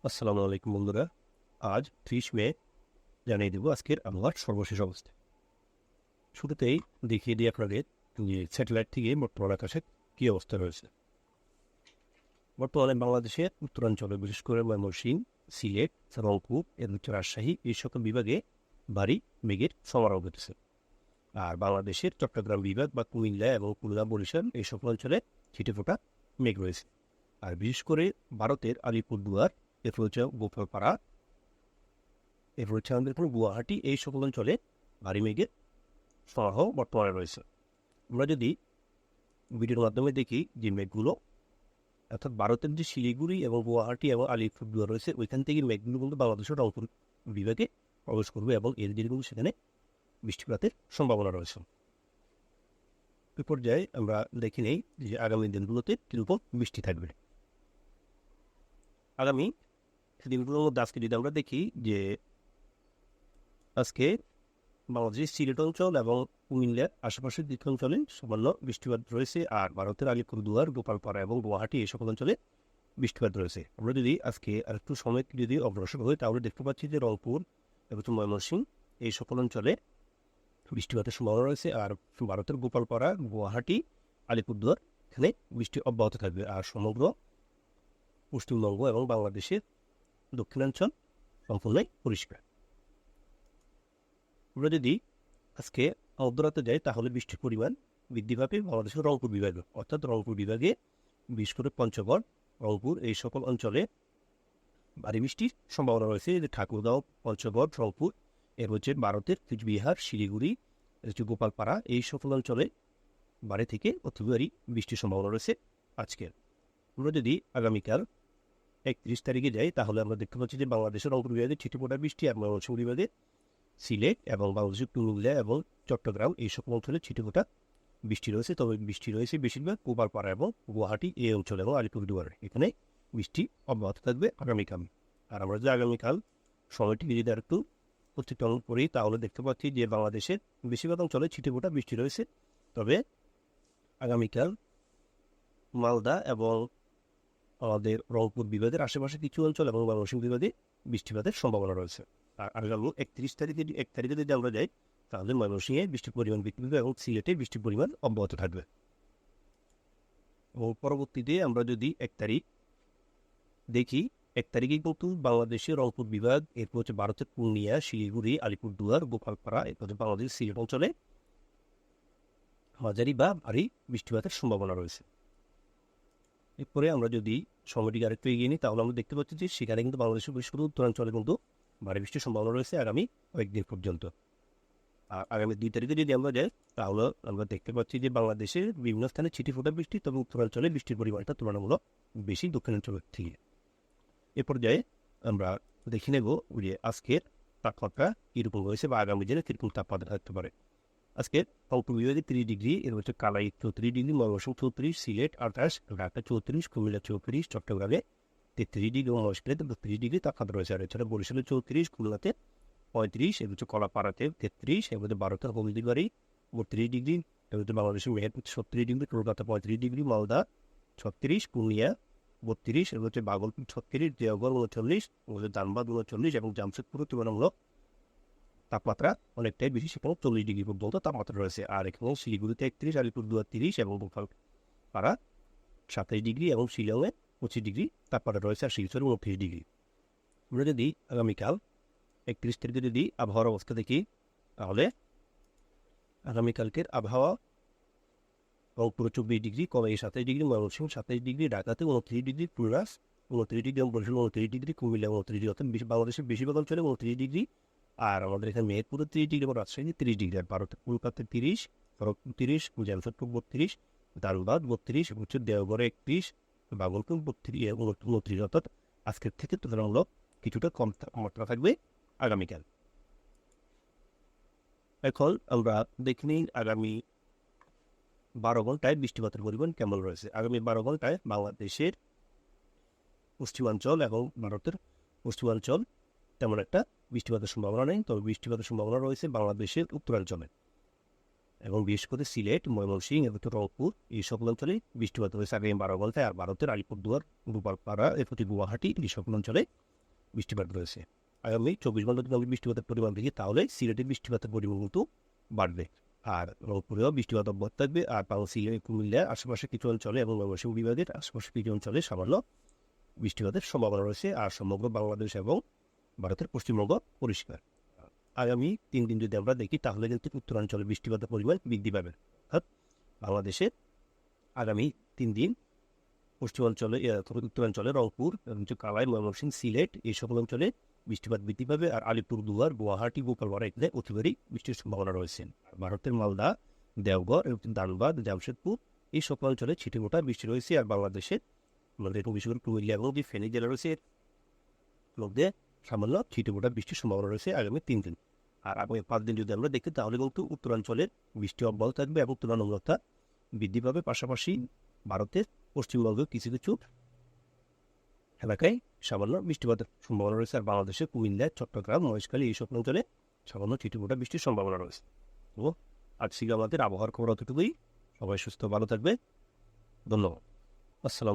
আসসালামু আলাইকুম বন্ধুরা। আজ 30 মে জানিয়ে দেব আজকের আবহাওয়ার সর্বশেষ অবস্থা। শুরুতেই দেখিয়ে দিই আপনাদের যে স্যাটেলাইট থেকে বর্তমান আকাশে কী অবস্থা রয়েছে। বর্তমানে বাংলাদেশের উত্তরাঞ্চলে বিশেষ করে ময়মনসিংহ, সিলেট, রংপুর এবং রাজশাহী এই সকল বিভাগে ভারী মেঘের সমারোহ ঘটেছে। আর বাংলাদেশের চট্টগ্রাম বিভাগ বা কুমিল্লা এবং খুলনা, বরিশাল এই সকল অঞ্চলে ছিটেফোঁটা মেঘ রয়েছে। আর বিশেষ করে ভারতের আলিপুরদুয়ার, এরপর হচ্ছে গোপালপাড়া, এরপর হচ্ছে আমাদের এখন গুয়াহাটি এই সকল অঞ্চলে ভারী মেঘের সমারোহ বর্তমানে রয়েছে। আমরা যদি ভিডিওর মাধ্যমে দেখি যে মেঘগুলো, অর্থাৎ ভারতের যে শিলিগুড়ি এবং গুয়াহাটি এবং আলিপুরদুয়ার রয়েছে ওইখান থেকে মেঘগুলো কিন্তু বাংলাদেশের রংপুর বিভাগে প্রবেশ করবে এবং এর দিকে কিন্তু সেখানে বৃষ্টিপাতের সম্ভাবনা রয়েছে। এই পর্যায়ে আমরা দেখে নেই যে আগামী দিনগুলোতে কীরকম বৃষ্টি থাকবে। আগামী দিনগুলোর মধ্যে আজকে যদি আমরা দেখি যে আজকে বাংলাদেশের সিলেট অঞ্চল এবং কুমিল্লার আশেপাশের দিক অঞ্চলে সামান্য বৃষ্টিপাত রয়েছে, আর ভারতের আলিপুরদুয়ার, গোপালপাড়া এবং গুয়াহাটি এই সকল অঞ্চলে বৃষ্টিপাত রয়েছে। আমরা যদি আজকে আর একটু সময় যদি অগ্রসর হই তাহলে দেখতে পাচ্ছি যে রংপুর এবং ময়মনসিংহ এই সকল অঞ্চলে বৃষ্টিপাতের সম্ভাবনা রয়েছে, আর ভারতের গোপালপাড়া, গুয়াহাটি, আলিপুরদুয়ার এখানে বৃষ্টি অব্যাহত থাকবে। আর সমগ্র পশ্চিমবঙ্গ এবং বাংলাদেশের দক্ষিণাঞ্চল সম্পূর্ণই পরিষ্কার। আমরা যদি আজকে মধ্যরাতে যাই তাহলে বৃষ্টির পরিমাণ বৃদ্ধি পাবে বাংলাদেশের রংপুর বিভাগে, অর্থাৎ রংপুর বিভাগে বিশেষ করে পঞ্চগড়, রংপুর এই সকল অঞ্চলে ভারী বৃষ্টির সম্ভাবনা রয়েছে। ঠাকুরগাঁও, পঞ্চগড়, রংপুর, এর হচ্ছে ভারতের কুচবিহার, শিলিগুড়ি, হচ্ছে গোপালপাড়া এই সকল অঞ্চলে ভারী থেকে অতি ভারী বৃষ্টির সম্ভাবনা রয়েছে আজকের। আমরা যদি আগামীকাল 31 তারিখে যাই তাহলে আমরা দেখতে পাচ্ছি যে বাংলাদেশের রংপুর বিভাগে ছিটেফোঁটা বৃষ্টি এবং ময়মনসিংহ বিভাগে সিলেট এবং বাংলাদেশের কুমিল্লা এবং চট্টগ্রাম এই সকল অঞ্চলে ছিটেফোঁটা বৃষ্টি রয়েছে। তবে বৃষ্টি রয়েছে বেশিরভাগ গোপালপাড়া এবং গুয়াহাটি এই অঞ্চলে এবং আলিপুরদুয়ার এখানে বৃষ্টি অব্যাহত থাকবে আগামীকাল। আর আমরা যদি আগামীকাল সময়টি যদি একটু প্রত্যেকটা করি তাহলে দেখতে পাচ্ছি যে বাংলাদেশের বেশিরভাগ অঞ্চলে ছিটেফোঁটা বৃষ্টি রয়েছে। তবে আগামীকাল মালদা এবং আমাদের রংপুর বিভাগের আশেপাশে কিছু অঞ্চল এবং ময়মনসিংহ বিভাগে বৃষ্টিপাতের সম্ভাবনা রয়েছে। আর আগামী 1 তারিখে যদি আমরা যাই তাহলে ময়মনসিংহে বৃষ্টির পরিমাণ বৃদ্ধি পাবে এবং সিলেটে বৃষ্টির পরিমাণ অব্যাহত থাকবে। এবং পরবর্তীতে আমরা যদি 1 তারিখ দেখি, 1 তারিখেই কিন্তু বাংলাদেশের রংপুর বিভাগ, এরপর হচ্ছে ভারতের পূর্ণিয়া, শিলিগুড়ি, আলিপুরদুয়ার, গোপালপাড়া, এরপর হচ্ছে বাংলাদেশের সিলেট অঞ্চলে মাঝারি বা ভারী বৃষ্টিপাতের সম্ভাবনা রয়েছে। এরপরে আমরা যদি সময়টিকে আরেকটু এগিয়ে নিই তাহলে আমরা দেখতে পাচ্ছি যে সেখানে কিন্তু বাংলাদেশের বিশেষ করে উত্তরাঞ্চলে কিন্তু ভারী বৃষ্টির সম্ভাবনা রয়েছে আগামী কয়েকদিন পর্যন্ত। আর আগামী 2 তারিখে যদি আমরা যাই তাহলে আমরা দেখতে পাচ্ছি যে বাংলাদেশের বিভিন্ন স্থানে ছিটেফোঁটা বৃষ্টি, তবে উত্তরাঞ্চলে বৃষ্টির পরিমাণটা তুলনামূলক বেশি দক্ষিণাঞ্চলের থেকে। এ পর্যায়ে আমরা দেখে নেব যে আজকের তাপমাত্রা কীরকম রয়েছে বা আগামী দিনে কীরকম তাপমাত্রা থাকতে পারে। আজকে রংপুর বিভাগে 30 ডিগ্রি, এর হচ্ছে কালাই 34 ডিগ্রি, ময়মনসিংহ 34, সিলেট 28, ঢাকা 34, কুমিল্লা 34, চট্টগ্রামে 33 ডিগ্রি এবং মহেশখালীতে 32 ডিগ্রি তাপমাত্রা রয়েছে। আর এছাড়া বরিশালে 34, খুলনাতে 35, এর হচ্ছে কলাপাড়াতে 33, এর মধ্যে ভারতের হলদিবাড়ি 32 ডিগ্রি, এর মধ্যে বাংলাদেশের মেহেরপুর 36 ডিগ্রি, কলকাতা 35 ডিগ্রি, মালদা 36, পূর্ণিয়া 32, এর হচ্ছে ভাগলপুর 36, দেওঘর 39, এর মধ্যে ধানবাদ 39 এবং জামশেদপুর তুলনামূলক তাপমাত্রা অনেকটাই বেশি, সেখানে 40 ডিগ্রি পর্যন্ত তাপমাত্রা রয়েছে। আর এখানে শিলিগুড়িতে 31, আলিপুরদুয়ার 30 এবং গোপালপাড়া 27 ডিগ্রি এবং শিলংয়ে 25 ডিগ্রি তাপমাত্রা রয়েছে, আর শিলচরে 29 ডিগ্রি। আমরা যদি আগামীকাল 31 তারিখে যদি আবহাওয়ার অবস্থা দেখি তাহলে আগামীকালকের আবহাওয়া রংপুরে 24 ডিগ্রি, কমে 27 ডিগ্রি, ময়মনসিংহ 27 ডিগ্রি, ঢাকাতে 29 ডিগ্রি, খুলনা 29 ডিগ্রি এবং বরিশাল 29 ডিগ্রি, কুমিল্লা 29 ডিগ্রি, অর্থাৎ বাংলাদেশের বেশিরভাগ অঞ্চলে 29 ডিগ্রি। আর আমাদের এখানে মেহেরপুরে 30 ডিগ্রি এবং রাজশাহী 30 ডিগ্রি, আর ভারতের কলকাতায় 30, খড়গপুর 30, জামশেদপুর 32, ধানবাদ 32, হচ্ছে দেওঘরে 31, ভাগলপুর 32 এবং 29, অর্থাৎ আজকের থেকে তুলনামূলক কিছুটা কম তাপমাত্রা থাকবে আগামীকাল। এখন আমরা দেখে নিই আগামী 12 ঘন্টায় বৃষ্টিপাতের পরিমাণ কেমন রয়েছে। আগামী 12 ঘন্টায় বাংলাদেশের পশ্চিমাঞ্চল এবং ভারতের পশ্চিমাঞ্চল তেমন একটা বৃষ্টিপাতের সম্ভাবনা নেই, তবে বৃষ্টিপাতের সম্ভাবনা রয়েছে বাংলাদেশের উত্তরাঞ্চলে এবং বিশেষ করে সিলেট, ময়মনসিংহ এবং রংপুর এই সকল অঞ্চলে বৃষ্টিপাত রয়েছে আগামী 12 ঘন্টায়। আর ভারতের আলিপুরদুয়ার, গোপালপাড়া, এরপর গুয়াহাটি এই সকল অঞ্চলে বৃষ্টিপাত রয়েছে। আগামী 24 ঘন্টা যদি আমরা বৃষ্টিপাতের পরিমাণ দেখি তাহলে সিলেটে বৃষ্টিপাতের পরিমাণ কিন্তু বাড়বে, আর রংপুরেও বৃষ্টিপাত অব্যাহত থাকবে। আর সিলেট, কুমিল্লার আশেপাশে কিছু অঞ্চলে এবং ময়মনসিংহ বিভাগের আশেপাশে কিছু অঞ্চলে সামান্য বৃষ্টিপাতের সম্ভাবনা রয়েছে। আর সমগ্র বাংলাদেশ এবং ভারতের পশ্চিমবঙ্গ পরিষ্কার। আগামী 3 দিন যদি আমরা দেখি তাহলে কিন্তু উত্তরাঞ্চলে বৃষ্টিপাতের পরিমাণ বৃদ্ধি পাবে। অর্থাৎ বাংলাদেশে আগামী 3 দিন পশ্চিমাঞ্চলে উত্তরাঞ্চলে রংপুর, কালাই, ময়মনসিংহ, সিলেট এই সকল অঞ্চলে বৃষ্টিপাত বৃদ্ধি পাবে। আর আলিপুরদুয়ার, গুয়াহাটি, গোপালপাড়া এখানে অতি ভারী বৃষ্টির সম্ভাবনা রয়েছে। আর ভারতের মালদা, দেওঘর, ধানবাদ, জামশেদপুর এই সকল অঞ্চলে ছিটেফোঁটা বৃষ্টি রয়েছে। আর বাংলাদেশে আমাদের বিশেষ করে কুমিল্লা এবং যে ফেনী জেলা রয়েছে এর মধ্যে সামান্য ছিটেফোঁটা বৃষ্টির সম্ভাবনা রয়েছে আগামী 3 দিন। আর আগামী 5 দিন যদি আমরা দেখি তাহলে কিন্তু উত্তরাঞ্চলের বৃষ্টি অব্যাহত থাকবে এবং তুলনামূলকতা বৃদ্ধি পাবে। পাশাপাশি ভারতের পশ্চিমবঙ্গের কিছু কিছু এলাকায় সামান্য বৃষ্টিপাতের সম্ভাবনা রয়েছে। আর বাংলাদেশে কুমিল্লা, চট্টগ্রাম, মহেশখালী এই সব অঞ্চলে সামান্য ছিটেফোঁটা বৃষ্টির সম্ভাবনা রয়েছে। তো আজকে আমাদের আবহাওয়ার খবর অতটুকুই। সবাই সুস্থ ভালো থাকবে। ধন্যবাদ। আসসালাম।